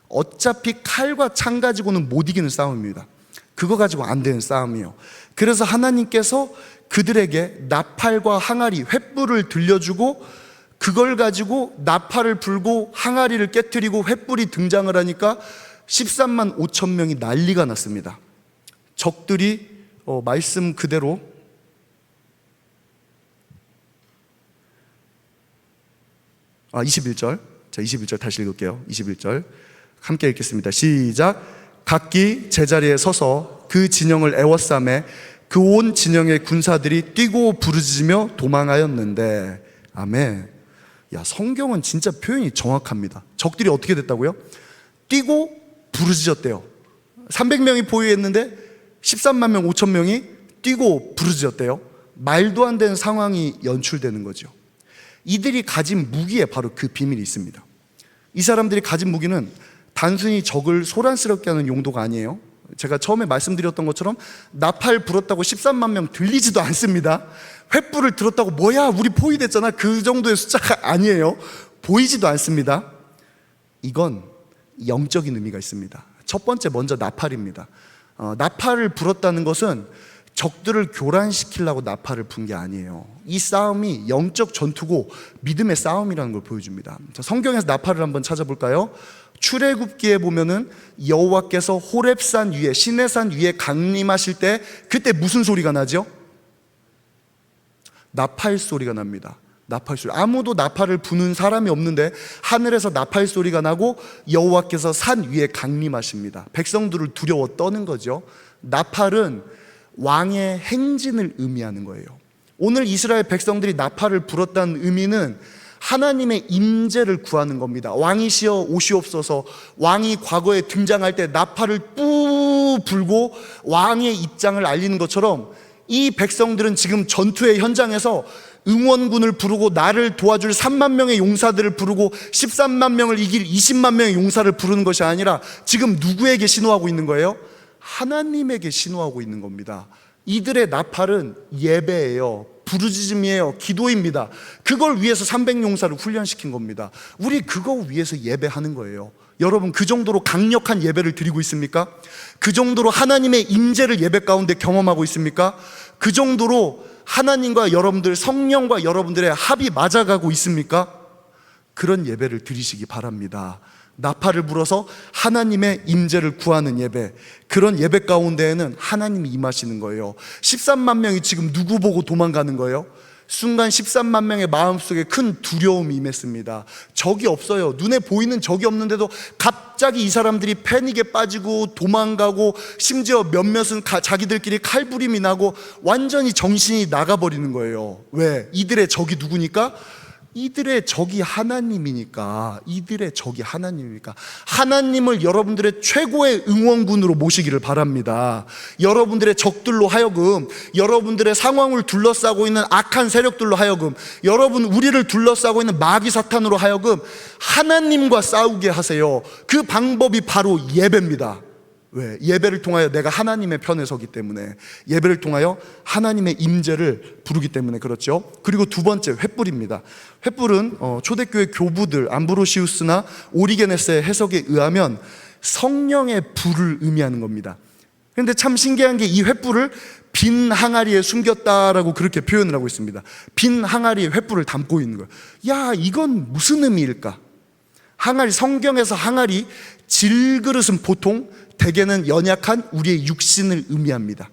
어차피 칼과 창 가지고는 못 이기는 싸움입니다. 그거 가지고 안 되는 싸움이에요. 그래서 하나님께서 그들에게 나팔과 항아리, 횃불을 들려주고 그걸 가지고 나팔을 불고 항아리를 깨트리고 횃불이 등장을 하니까 13만 5천 명이 난리가 났습니다. 적들이 말씀 그대로 아, 21절. 자, 21절 다시 읽을게요. 21절 함께 읽겠습니다. 시작. 각기 제자리에 서서 그 진영을 에워싸매 그 온 진영의 군사들이 뛰고 부르짖으며 도망하였는데. 아멘. 야, 성경은 진짜 표현이 정확합니다. 적들이 어떻게 됐다고요? 뛰고 부르짖었대요. 300명이 보유했는데 13만 명 5천 명이 뛰고 부르짖었대요. 말도 안 되는 상황이 연출되는 거죠. 이들이 가진 무기에 바로 그 비밀이 있습니다. 이 사람들이 가진 무기는 단순히 적을 소란스럽게 하는 용도가 아니에요. 제가 처음에 말씀드렸던 것처럼 나팔 불었다고 13만 명 들리지도 않습니다. 횃불을 들었다고 뭐야 우리 포위됐잖아, 그 정도의 숫자가 아니에요. 보이지도 않습니다. 이건 영적인 의미가 있습니다. 첫 번째, 먼저 나팔입니다. 나팔을 불었다는 것은 적들을 교란시키려고 나팔을 분 게 아니에요. 이 싸움이 영적 전투고 믿음의 싸움이라는 걸 보여줍니다. 자, 성경에서 나팔을 한번 찾아볼까요? 출애굽기에 보면은 여호와께서 호렙산 위에, 시내산 위에 강림하실 때 그때 무슨 소리가 나죠? 나팔 소리가 납니다. 나팔 소리. 아무도 나팔을 부는 사람이 없는데 하늘에서 나팔 소리가 나고 여호와께서 산 위에 강림하십니다. 백성들을 두려워 떠는 거죠. 나팔은 왕의 행진을 의미하는 거예요. 오늘 이스라엘 백성들이 나팔을 불었다는 의미는 하나님의 임재를 구하는 겁니다. 왕이시여 오시옵소서. 왕이 과거에 등장할 때 나팔을 뿌 불고 왕의 입장을 알리는 것처럼 이 백성들은 지금 전투의 현장에서 응원군을 부르고 나를 도와줄 3만 명의 용사들을 부르고 13만 명을 이길 20만 명의 용사를 부르는 것이 아니라 지금 누구에게 신호하고 있는 거예요? 하나님에게 신호하고 있는 겁니다. 이들의 나팔은 예배예요. 부르짖음이에요. 기도입니다. 그걸 위해서 300용사를 훈련시킨 겁니다. 우리 그거 위해서 예배하는 거예요. 여러분, 그 정도로 강력한 예배를 드리고 있습니까? 그 정도로 하나님의 임재를 예배 가운데 경험하고 있습니까? 그 정도로 하나님과 여러분들, 성령과 여러분들의 합이 맞아가고 있습니까? 그런 예배를 드리시기 바랍니다. 나팔을 불어서 하나님의 임재를 구하는 예배, 그런 예배 가운데에는 하나님이 임하시는 거예요. 13만 명이 지금 누구 보고 도망가는 거예요? 순간 13만 명의 마음속에 큰 두려움이 임했습니다. 적이 없어요. 눈에 보이는 적이 없는데도 갑자기 이 사람들이 패닉에 빠지고 도망가고, 심지어 몇몇은 자기들끼리 칼부림이 나고 완전히 정신이 나가버리는 거예요. 왜? 이들의 적이 누구니까? 이들의 적이 하나님이니까 하나님을 여러분들의 최고의 응원군으로 모시기를 바랍니다. 여러분들의 적들로 하여금, 여러분들의 상황을 둘러싸고 있는 악한 세력들로 하여금, 우리를 둘러싸고 있는 마귀 사탄으로 하여금 하나님과 싸우게 하세요. 그 방법이 바로 예배입니다. 왜? 예배를 통하여 내가 하나님의 편에 서기 때문에, 예배를 통하여 하나님의 임재를 부르기 때문에 그렇죠. 그리고 두 번째, 횃불입니다. 횃불은 초대교회 교부들 암브로시우스나 오리게네스의 해석에 의하면 성령의 불을 의미하는 겁니다. 그런데 참 신기한 게 이 횃불을 빈 항아리에 숨겼다라고 그렇게 표현을 하고 있습니다. 빈 항아리에 횃불을 담고 있는 거예요. 야, 이건 무슨 의미일까? 항아리, 성경에서 항아리, 질그릇은 보통 대개는 연약한 우리의 육신을 의미합니다.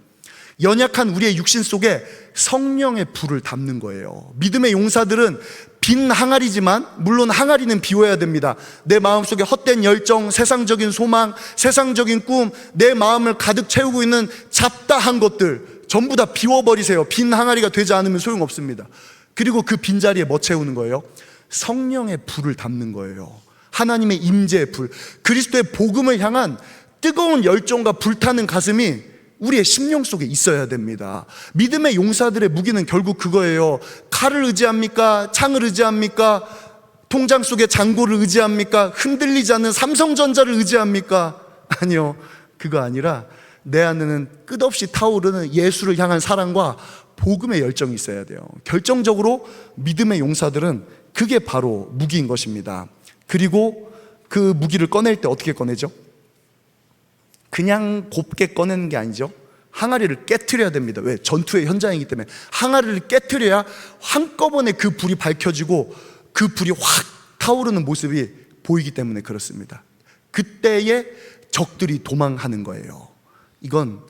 연약한 우리의 육신 속에 성령의 불을 담는 거예요. 믿음의 용사들은 빈 항아리지만, 물론 항아리는 비워야 됩니다. 내 마음속에 헛된 열정, 세상적인 소망, 세상적인 꿈, 내 마음을 가득 채우고 있는 잡다한 것들 전부 다 비워버리세요. 빈 항아리가 되지 않으면 소용없습니다. 그리고 그 빈자리에 뭐 채우는 거예요? 성령의 불을 담는 거예요. 하나님의 임재의 불, 그리스도의 복음을 향한 뜨거운 열정과 불타는 가슴이 우리의 심령 속에 있어야 됩니다. 믿음의 용사들의 무기는 결국 그거예요. 칼을 의지합니까? 창을 의지합니까? 통장 속의 잔고를 의지합니까? 흔들리지 않는 삼성전자를 의지합니까? 아니요, 그거 아니라 내 안에는 끝없이 타오르는 예수를 향한 사랑과 복음의 열정이 있어야 돼요. 결정적으로 믿음의 용사들은 그게 바로 무기인 것입니다. 그리고 그 무기를 꺼낼 때 어떻게 꺼내죠? 그냥 곱게 꺼내는 게 아니죠. 항아리를 깨트려야 됩니다. 왜? 전투의 현장이기 때문에 항아리를 깨트려야 한꺼번에 그 불이 밝혀지고 그 불이 확 타오르는 모습이 보이기 때문에 그렇습니다. 그때에 적들이 도망하는 거예요. 이건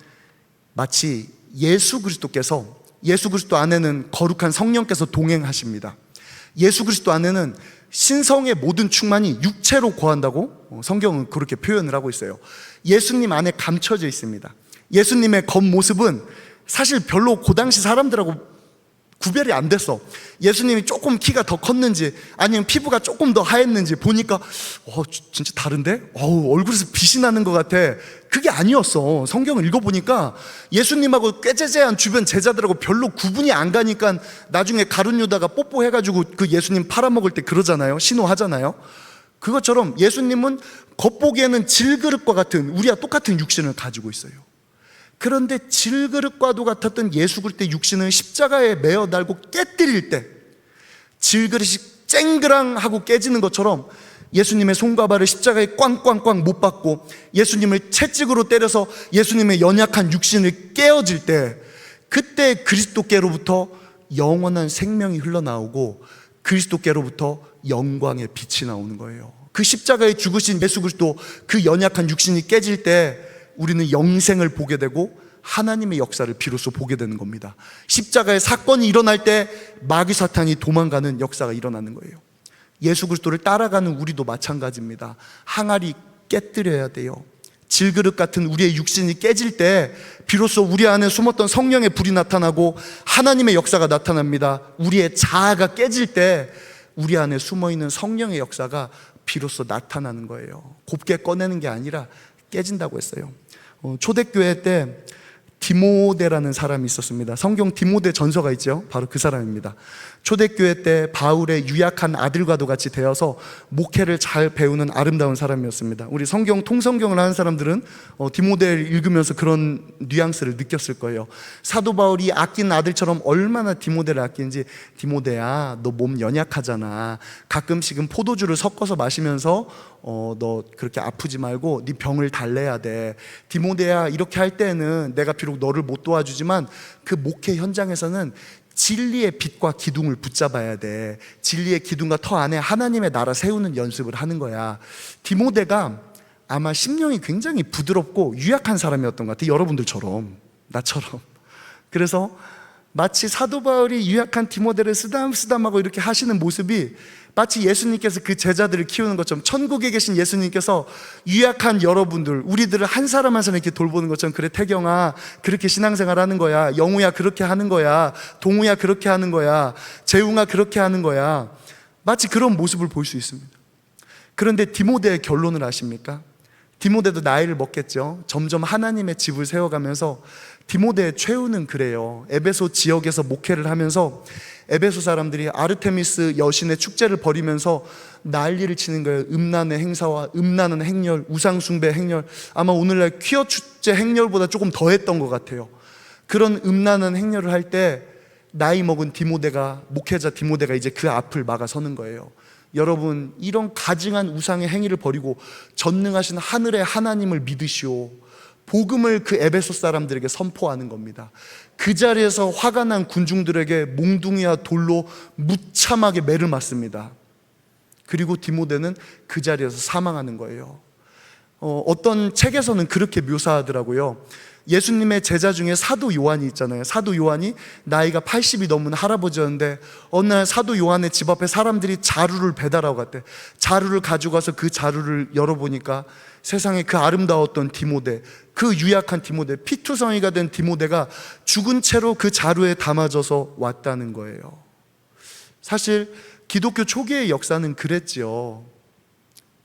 마치 예수 그리스도 안에는 거룩한 성령께서 동행하십니다. 예수 그리스도 안에는 신성의 모든 충만이 육체로 거한다고 성경은 그렇게 표현을 하고 있어요. 예수님 안에 감춰져 있습니다. 예수님의 겉모습은 사실 별로 그 당시 사람들하고 구별이 안 됐어. 예수님이 조금 키가 더 컸는지 아니면 피부가 조금 더 하였는지 보니까 진짜 다른데? 얼굴에서 빛이 나는 것 같아. 그게 아니었어. 성경을 읽어보니까 예수님하고 꾀재재한 주변 제자들하고 별로 구분이 안 가니까 나중에 가룟 유다가 뽀뽀해가지고 그 예수님 팔아먹을 때 그러잖아요. 신호하잖아요. 그것처럼 예수님은 겉보기에는 질그릇과 같은, 우리와 똑같은 육신을 가지고 있어요. 그런데 질그릇과도 같았던 예수 그리스도의 육신을 십자가에 매어 달고 깨뜨릴 때 질그릇이 쨍그랑 하고 깨지는 것처럼 예수님의 손과 발을 십자가에 꽝꽝꽝 못 박고 예수님을 채찍으로 때려서 예수님의 연약한 육신을 깨어질 때, 그때 그리스도께로부터 영원한 생명이 흘러나오고 그리스도께로부터 영광의 빛이 나오는 거예요. 그 십자가에 죽으신 예수 그리스도, 그 연약한 육신이 깨질 때 우리는 영생을 보게 되고 하나님의 역사를 비로소 보게 되는 겁니다. 십자가의 사건이 일어날 때 마귀 사탄이 도망가는 역사가 일어나는 거예요. 예수 그리스도를 따라가는 우리도 마찬가지입니다. 항아리 깨뜨려야 돼요. 질그릇 같은 우리의 육신이 깨질 때 비로소 우리 안에 숨었던 성령의 불이 나타나고 하나님의 역사가 나타납니다. 우리의 자아가 깨질 때 우리 안에 숨어있는 성령의 역사가 비로소 나타나는 거예요. 곱게 꺼내는 게 아니라 깨진다고 했어요. 초대교회 때 디모데라는 사람이 있었습니다. 성경 디모데 전서가 있죠. 바로 그 사람입니다. 초대교회 때 바울의 유약한 아들과도 같이 되어서 목회를 잘 배우는 아름다운 사람이었습니다. 우리 성경 통성경을 하는 사람들은 디모데를 읽으면서 그런 뉘앙스를 느꼈을 거예요. 사도 바울이 아낀 아들처럼 얼마나 디모데를 아끼는지, 디모데야, 너 몸 연약하잖아. 가끔씩은 포도주를 섞어서 마시면서 너 그렇게 아프지 말고 네 병을 달래야 돼. 디모데야, 이렇게 할 때는 내가 비록 너를 못 도와주지만 그 목회 현장에서는 진리의 빛과 기둥을 붙잡아야 돼. 진리의 기둥과 터 안에 하나님의 나라 세우는 연습을 하는 거야. 디모데가 아마 심령이 굉장히 부드럽고 유약한 사람이었던 것 같아. 여러분들처럼, 나처럼. 그래서 마치 사도 바울이 유약한 디모데를 쓰담쓰담하고 이렇게 하시는 모습이 마치 예수님께서 그 제자들을 키우는 것처럼, 천국에 계신 예수님께서 유약한 여러분들, 우리들을 한 사람 한 사람 이렇게 돌보는 것처럼, 그래 태경아 그렇게 신앙생활 하는 거야, 영우야 그렇게 하는 거야, 동우야 그렇게 하는 거야, 재웅아 그렇게 하는 거야. 마치 그런 모습을 볼 수 있습니다. 그런데 디모데의 결론을 아십니까? 디모데도 나이를 먹겠죠. 점점 하나님의 집을 세워가면서 디모데의 최후는 그래요. 에베소 지역에서 목회를 하면서 에베소 사람들이 아르테미스 여신의 축제를 벌이면서 난리를 치는 거예요. 음란의 행사와 음란한 행렬, 우상숭배 행렬, 아마 오늘날 퀴어 축제 행렬보다 조금 더 했던 것 같아요. 그런 음란한 행렬을 할 때 나이 먹은 디모데가, 목회자 디모데가 이제 그 앞을 막아서는 거예요. 여러분, 이런 가증한 우상의 행위를 버리고 전능하신 하늘의 하나님을 믿으시오. 복음을 그 에베소 사람들에게 선포하는 겁니다. 그 자리에서 화가 난 군중들에게 몽둥이와 돌로 무참하게 매를 맞습니다. 그리고 디모데는 그 자리에서 사망하는 거예요. 어떤 책에서는 그렇게 묘사하더라고요. 예수님의 제자 중에 사도 요한이 있잖아요. 사도 요한이 나이가 80이 넘은 할아버지였는데 어느 날 사도 요한의 집 앞에 사람들이 자루를 배달하고 갔대. 자루를 가지고 가서 그 자루를 열어보니까 세상에 그 아름다웠던 디모데, 그 유약한 디모데, 피투성이가 된 디모데가 죽은 채로 그 자루에 담아져서 왔다는 거예요. 사실 기독교 초기의 역사는 그랬지요.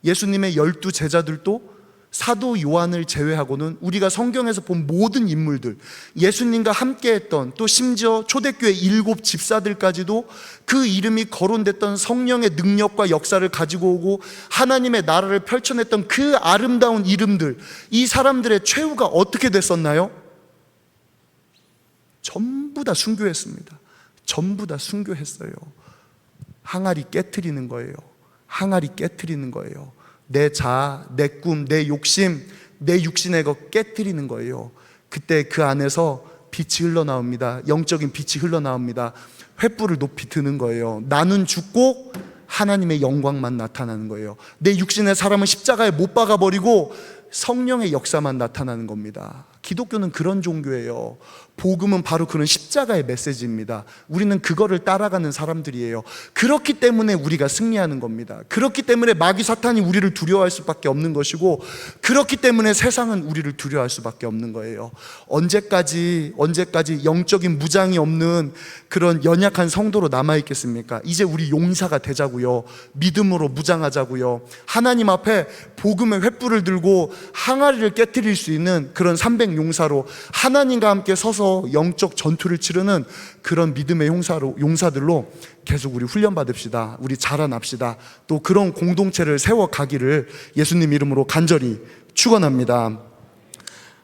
예수님의 12 제자들도 사도 요한을 제외하고는 우리가 성경에서 본 모든 인물들, 예수님과 함께했던, 또 심지어 초대교회 7 집사들까지도 그 이름이 거론됐던 성령의 능력과 역사를 가지고 오고 하나님의 나라를 펼쳐냈던 그 아름다운 이름들, 이 사람들의 최후가 어떻게 됐었나요? 전부 다 순교했습니다. 전부 다 순교했어요. 항아리 깨트리는 거예요. 항아리 깨트리는 거예요. 내 자아, 내 꿈, 내 욕심, 내 육신의 것 깨트리는 거예요. 그때 그 안에서 빛이 흘러나옵니다. 영적인 빛이 흘러나옵니다. 횃불을 높이 드는 거예요. 나는 죽고 하나님의 영광만 나타나는 거예요. 내 육신의 사람은 십자가에 못 박아버리고 성령의 역사만 나타나는 겁니다. 기독교는 그런 종교예요. 복음은 바로 그런 십자가의 메시지입니다. 우리는 그거를 따라가는 사람들이에요. 그렇기 때문에 우리가 승리하는 겁니다. 그렇기 때문에 마귀 사탄이 우리를 두려워할 수밖에 없는 것이고, 그렇기 때문에 세상은 우리를 두려워할 수밖에 없는 거예요. 언제까지 영적인 무장이 없는 그런 연약한 성도로 남아있겠습니까? 이제 우리 용사가 되자고요. 믿음으로 무장하자고요. 하나님 앞에 복음의 횃불을 들고 항아리를 깨트릴 수 있는 그런 300용사로 하나님과 함께 서서 영적 전투를 치르는 그런 믿음의 용사들로 계속 우리 훈련받읍시다. 우리 자라납시다. 또 그런 공동체를 세워가기를 예수님 이름으로 간절히 축원합니다.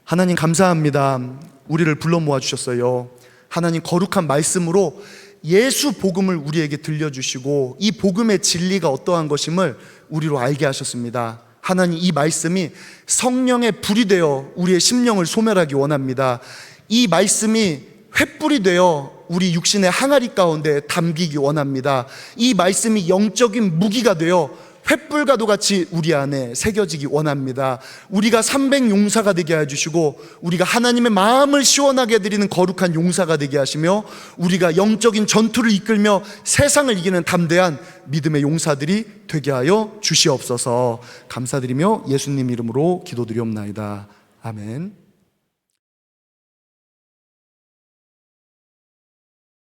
하나님 감사합니다. 우리를 불러 모아주셨어요. 하나님 거룩한 말씀으로 예수 복음을 우리에게 들려주시고 이 복음의 진리가 어떠한 것임을 우리로 알게 하셨습니다. 하나님, 이 말씀이 성령의 불이 되어 우리의 심령을 소멸하기 원합니다. 이 말씀이 횃불이 되어 우리 육신의 항아리 가운데 담기기 원합니다. 이 말씀이 영적인 무기가 되어 횃불과도 같이 우리 안에 새겨지기 원합니다. 우리가 300용사가 되게 해주시고 우리가 하나님의 마음을 시원하게 해드리는 거룩한 용사가 되게 하시며 우리가 영적인 전투를 이끌며 세상을 이기는 담대한 믿음의 용사들이 되게 하여 주시옵소서. 감사드리며 예수님 이름으로 기도드리옵나이다. 아멘.